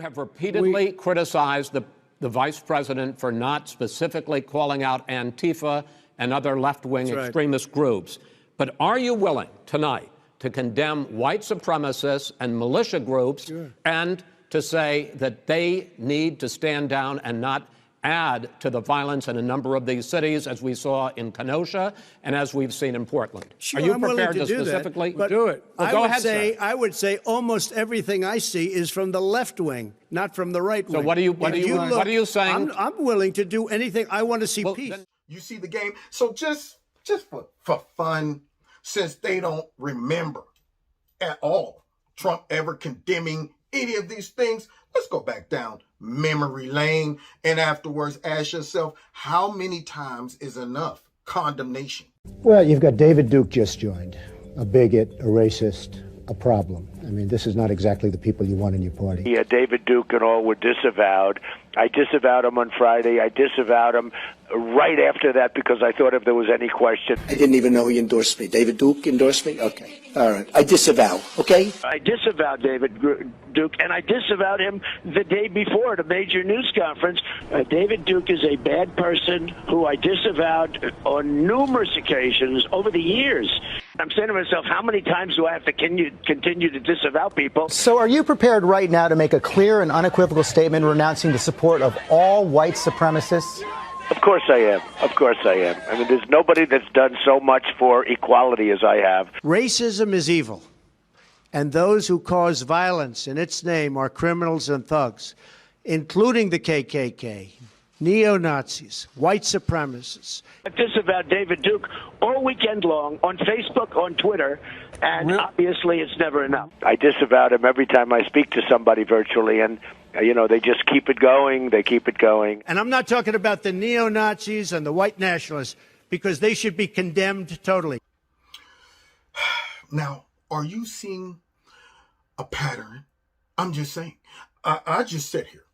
have repeatedly criticized the vice president for not specifically calling out Antifa and other left-wing extremist groups. But are you willing tonight to condemn white supremacists and militia groups and to say that they need to stand down and not add to the violence in a number of these cities, as we saw in Kenosha and as we've seen in Portland? Sure, are you I'm prepared to do specifically do it? Well, go ahead, sir. I would say almost everything I see is from the left wing, not from the right wing. So what are you saying? I'm willing to do anything. I want to see peace. You see the game. So just for fun, since they don't remember at all Trump ever condemning any of these things, let's go back down memory lane and afterwards ask yourself, how many times is enough condemnation? Well, you've got David Duke just joined, a bigot, a racist, a problem. I mean, this is not exactly the people you want in your party. Yeah, David Duke and all were disavowed. I disavowed him on Friday. I disavowed him right after that because I thought if there was any question. I didn't even know he endorsed me. David Duke endorsed me? Okay. All right. I disavow, okay? I disavowed David Duke, and I disavowed him the day before at a major news conference. David Duke is a bad person who I disavowed on numerous occasions over the years. I'm saying to myself, how many times do I have to continue to disavow people? So are you prepared right now to make a clear and unequivocal statement renouncing the support of all white supremacists? Of course I am. Of course I am. I mean, there's nobody that's done so much for equality as I have. Racism is evil, and those who cause violence in its name are criminals and thugs, including the KKK, neo-Nazis, white supremacists. I disavowed David Duke all weekend long on Facebook, on Twitter, and obviously it's never enough. I disavowed him every time I speak to somebody virtually, and they just keep it going. They keep it going. And I'm not talking about the neo-Nazis and the white nationalists, because they should be condemned totally. Now, are you seeing a pattern? I'm just saying. I just sit here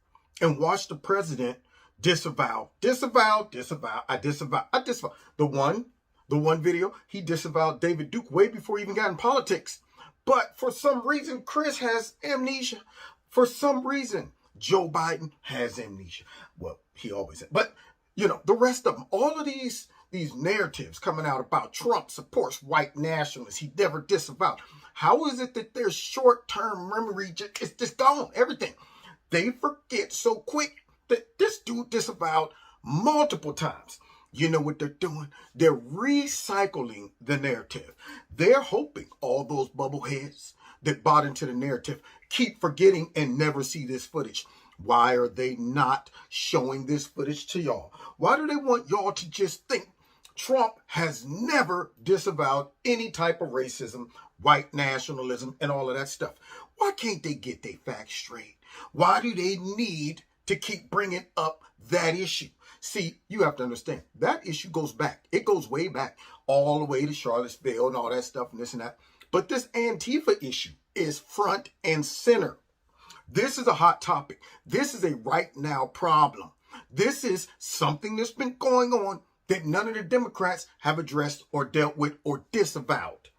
and watch the president disavow. I disavow. The one video, he disavowed David Duke way before he even got in politics. But for some reason, Chris has amnesia. For some reason, Joe Biden has amnesia. Well, he always has. But, the rest of them, all of these narratives coming out about Trump supports white nationalists, he never disavowed. How is it that their short-term memory is just gone? Everything. They forget so quick that this dude disavowed multiple times. You know what they're doing? They're recycling the narrative. They're hoping all those bubbleheads that bought into the narrative keep forgetting and never see this footage. Why are they not showing this footage to y'all? Why do they want y'all to just think Trump has never disavowed any type of racism, white nationalism, and all of that stuff? Why can't they get their facts straight? Why do they need to keep bringing up that issue? See, you have to understand, that issue goes back. It goes way back, all the way to Charlottesville and all that stuff and this and that. But this Antifa issue is front and center. This is a hot topic. This is a right now problem. This is something that's been going on that none of the Democrats have addressed or dealt with or disavowed,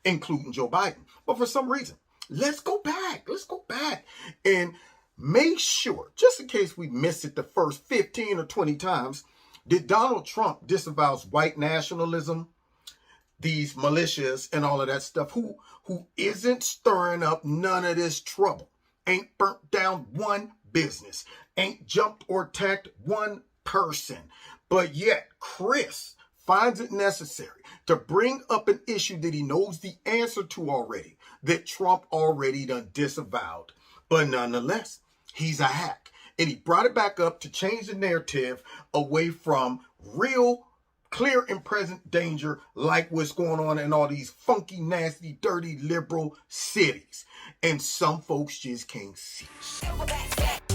including Joe Biden. But for some reason, let's go back and make sure, just in case we missed it the first 15 or 20 times, did Donald Trump disavows white nationalism, these militias and all of that stuff, who isn't stirring up none of this trouble, ain't burnt down one business, ain't jumped or attacked one person, but yet Chris finds it necessary to bring up an issue that he knows the answer to already, that Trump already done disavowed. But nonetheless, he's a hack. And he brought it back up to change the narrative away from real, clear and present danger like what's going on in all these funky, nasty, dirty, liberal cities. And some folks just can't see it.